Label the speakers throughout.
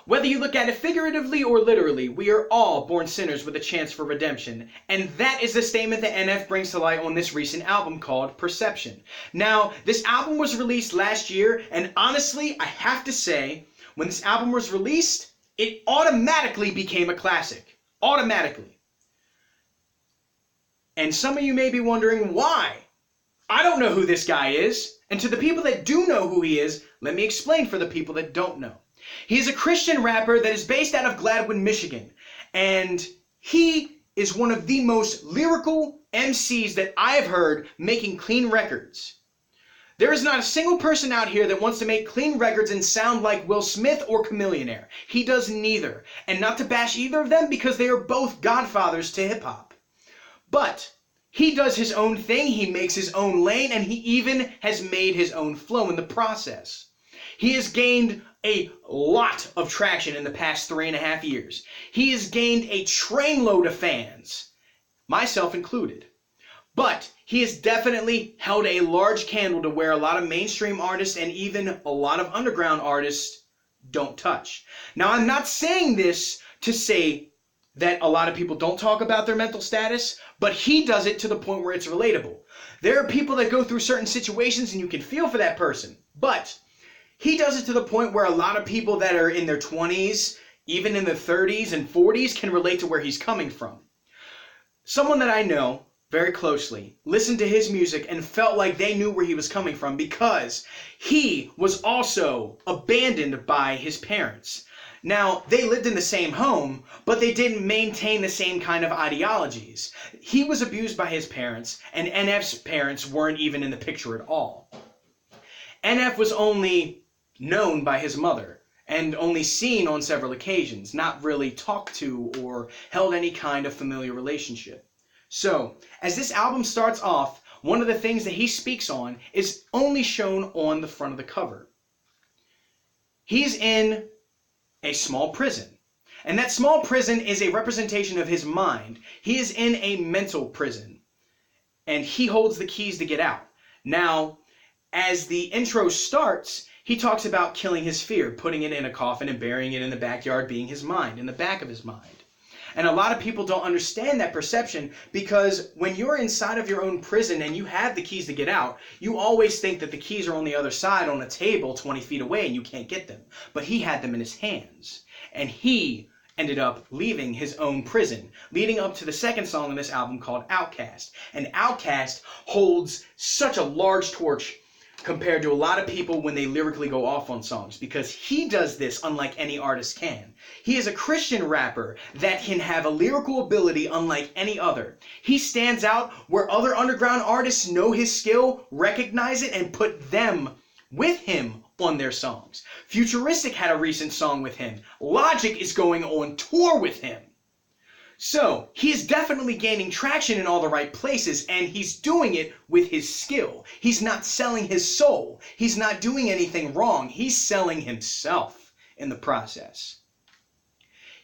Speaker 1: Whether you look at it figuratively or literally, we are all born sinners with a chance for redemption. And that is the statement that NF brings to light on this recent album called Perception. Now, this album was released last year, and honestly, I have to say, when this album was released, it automatically became a classic. Automatically. And some of you may be wondering why. I don't know who this guy is. And to the people that do know who he is, let me explain for the people that don't know. He is a Christian rapper that is based out of Gladwin, Michigan. And he is one of the most lyrical MCs that I have heard making clean records. There is not a single person out here that wants to make clean records and sound like Will Smith or Chamillionaire. He does neither. And not to bash either of them because they are both godfathers to hip-hop. But he does his own thing, he makes his own lane, and he even has made his own flow in the process. He has gained a lot of traction in the past 3.5 years. He has gained a trainload of fans, myself included. But he has definitely held a large candle to where a lot of mainstream artists and even a lot of underground artists don't touch. Now, I'm not saying this to say that a lot of people don't talk about their mental status, but he does it to the point where it's relatable. There are people that go through certain situations and you can feel for that person, but he does it to the point where a lot of people that are in their 20s, even in their 30s and 40s can relate to where he's coming from. Someone that I know very closely listened to his music and felt like they knew where he was coming from because he was also abandoned by his parents. Now, they lived in the same home, but they didn't maintain the same kind of ideologies. He was abused by his parents, and NF's parents weren't even in the picture at all. NF was only known by his mother, and only seen on several occasions, not really talked to or held any kind of familiar relationship. So, as this album starts off, one of the things that he speaks on is only shown on the front of the cover. He's in a small prison. And that small prison is a representation of his mind. He is in a mental prison. And he holds the keys to get out. Now, as the intro starts, he talks about killing his fear, putting it in a coffin and burying it in the backyard, being his mind, in the back of his mind. And a lot of people don't understand that perception because when you're inside of your own prison and you have the keys to get out, you always think that the keys are on the other side on a table 20 feet away and you can't get them. But he had them in his hands. And he ended up leaving his own prison, leading up to the second song on this album called Outcast. And Outcast holds such a large torch compared to a lot of people when they lyrically go off on songs, because he does this unlike any artist can. He is a Christian rapper that can have a lyrical ability unlike any other. He stands out where other underground artists know his skill, recognize it, and put them with him on their songs. Futuristic had a recent song with him. Logic is going on tour with him. So, he is definitely gaining traction in all the right places, and he's doing it with his skill. He's not selling his soul. He's not doing anything wrong. He's selling himself in the process.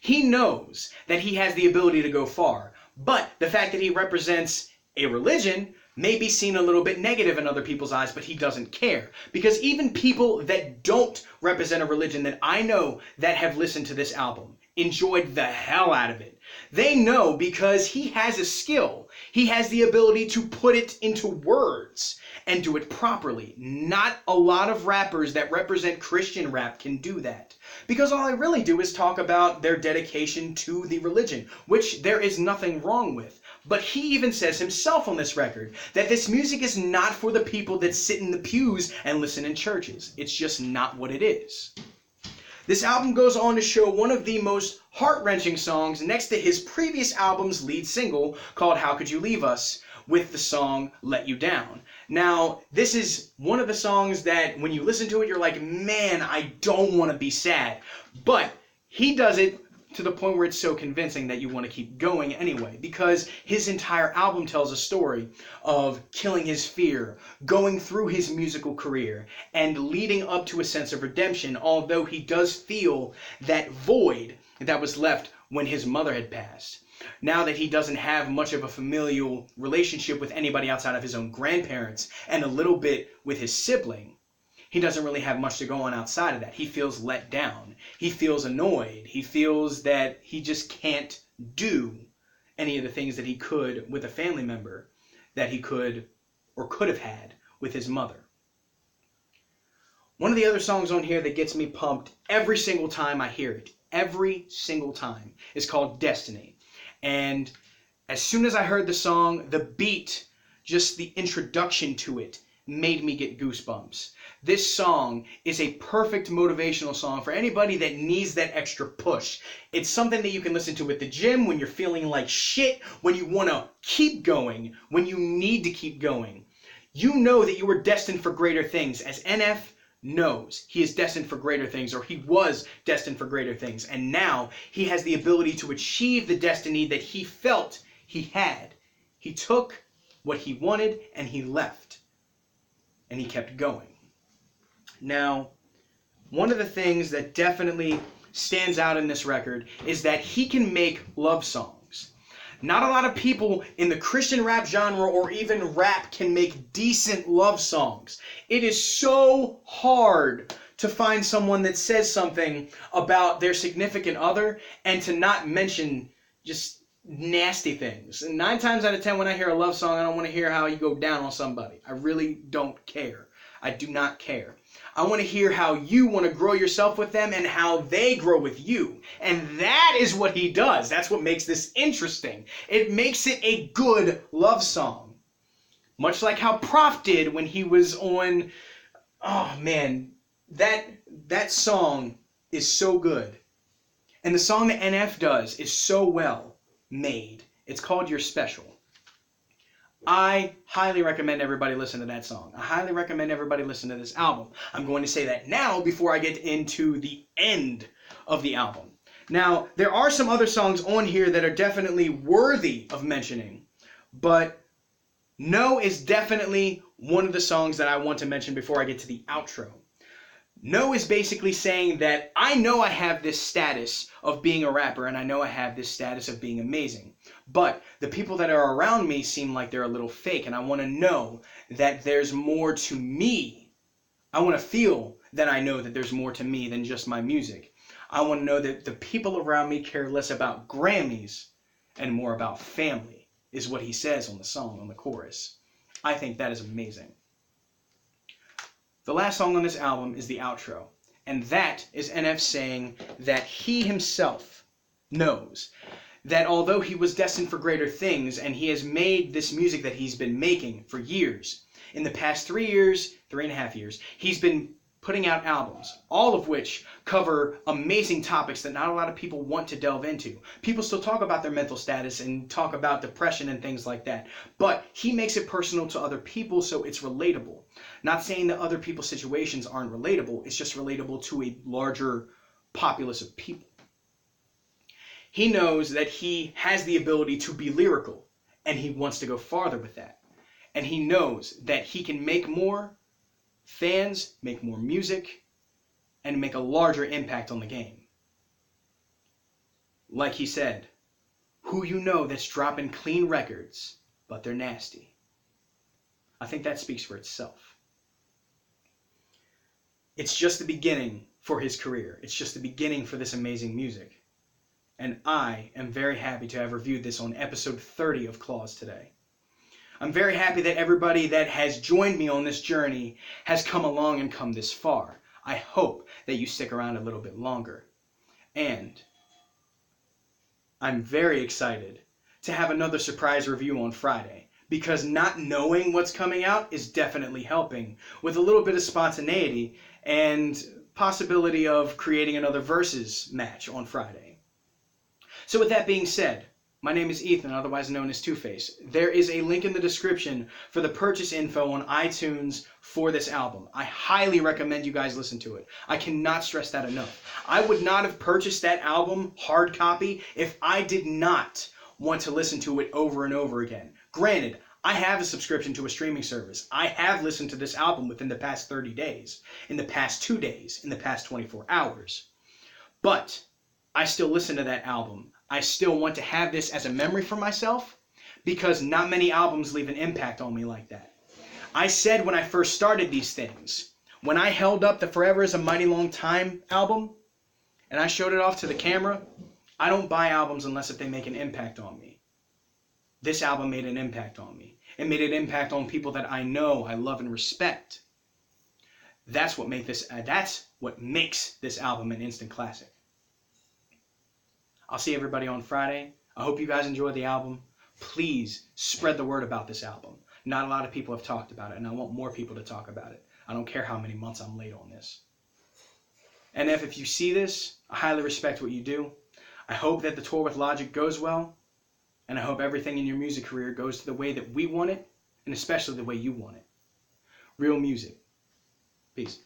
Speaker 1: He knows that he has the ability to go far, but the fact that he represents a religion may be seen a little bit negative in other people's eyes, but he doesn't care. Because even people that don't represent a religion that I know that have listened to this album enjoyed the hell out of it. They know because he has a skill. He has the ability to put it into words and do it properly. Not a lot of rappers that represent Christian rap can do that. Because all I really do is talk about their dedication to the religion, which there is nothing wrong with. But he even says himself on this record that this music is not for the people that sit in the pews and listen in churches. It's just not what it is. This album goes on to show one of the most heart-wrenching songs next to his previous album's lead single called How Could You Leave Us, with the song Let You Down. Now, this is one of the songs that when you listen to it, you're like, man, I don't want to be sad. But he does it to the point where it's so convincing that you want to keep going anyway, because his entire album tells a story of killing his fear, going through his musical career, and leading up to a sense of redemption, although he does feel that void that was left when his mother had passed. Now that he doesn't have much of a familial relationship with anybody outside of his own grandparents and a little bit with his sibling, he doesn't really have much to go on outside of that. He feels let down. He feels annoyed. He feels that he just can't do any of the things that he could with a family member that he could or could have had with his mother. One of the other songs on here that gets me pumped every single time I hear it, every single time, is called Destiny. And as soon as I heard the song, the beat, just the introduction to it, made me get goosebumps. This song is a perfect motivational song for anybody that needs that extra push. It's something that you can listen to at the gym when you're feeling like shit, when you want to keep going, when you need to keep going. You know that you are destined for greater things, as NF knows he is destined for greater things, or he was destined for greater things, and now he has the ability to achieve the destiny that he felt he had. He took what he wanted and he left, and he kept going. Now, one of the things that definitely stands out in this record is that he can make love songs. Not a lot of people in the Christian rap genre or even rap can make decent love songs. It is so hard to find someone that says something about their significant other and to not mention just nasty things. And 9 times out of 10 when I hear a love song, I don't want to hear how you go down on somebody. I really don't care. I do not care. I want to hear how you want to grow yourself with them and how they grow with you. And that is what he does. That's what makes this interesting. It makes it a good love song. Much like how Prof did when he was on... Oh, man. That song is so good. And the song that NF does is so well made. It's called You're Special. I highly recommend everybody listen to that song. I highly recommend everybody listen to this album. I'm going to say that now before I get into the end of the album. Now, there are some other songs on here that are definitely worthy of mentioning, but No is definitely one of the songs that I want to mention before I get to the outro. No is basically saying that I know I have this status of being a rapper and I know I have this status of being amazing, but the people that are around me seem like they're a little fake, and I want to know that there's more to me. I want to feel that I know that there's more to me than just my music. I want to know that the people around me care less about Grammys and more about family, is what he says on the song, on the chorus. I think that is amazing. The last song on this album is the outro, and that is NF saying that he himself knows that although he was destined for greater things and he has made this music that he's been making for years, in the past 3 years, 3.5 years, he's been putting out albums, all of which cover amazing topics that not a lot of people want to delve into. People still talk about their mental status and talk about depression and things like that, but he makes it personal to other people so it's relatable. Not saying that other people's situations aren't relatable, it's just relatable to a larger populace of people. He knows that he has the ability to be lyrical, and he wants to go farther with that. And he knows that he can make more fans, make more music, and make a larger impact on the game. Like he said, who you know that's dropping clean records, but they're nasty. I think that speaks for itself. It's just the beginning for his career. It's just the beginning for this amazing music. And I am very happy to have reviewed this on episode 30 of Claws today. I'm very happy that everybody that has joined me on this journey has come along and come this far. I hope that you stick around a little bit longer. And I'm very excited to have another surprise review on Friday, because not knowing what's coming out is definitely helping with a little bit of spontaneity and possibility of creating another versus match on Friday. So with that being said, my name is Ethan, otherwise known as Two-Face. There is a link in the description for the purchase info on iTunes for this album. I highly recommend you guys listen to it. I cannot stress that enough. I would not have purchased that album, hard copy, if I did not want to listen to it over and over again. Granted, I have a subscription to a streaming service. I have listened to this album within the past 30 days, in the past 2 days, in the past 24 hours. But I still listen to that album. I still want to have this as a memory for myself, because not many albums leave an impact on me like that. I said when I first started these things, When I held up the Forever is a Mighty Long Time album and I showed it off to the camera, I don't buy albums unless if they make an impact on me. This album made an impact on me. It made an impact on people that I know, I love, and respect. That's what makes this album an instant classic. I'll see everybody on Friday. I hope you guys enjoy the album. Please spread the word about this album. Not a lot of people have talked about it, and I want more people to talk about it. I don't care how many months I'm late on this. And if you see this, I highly respect what you do. I hope that the tour with Logic goes well, and I hope everything in your music career goes to the way that we want it, and especially the way you want it. Real music. Peace.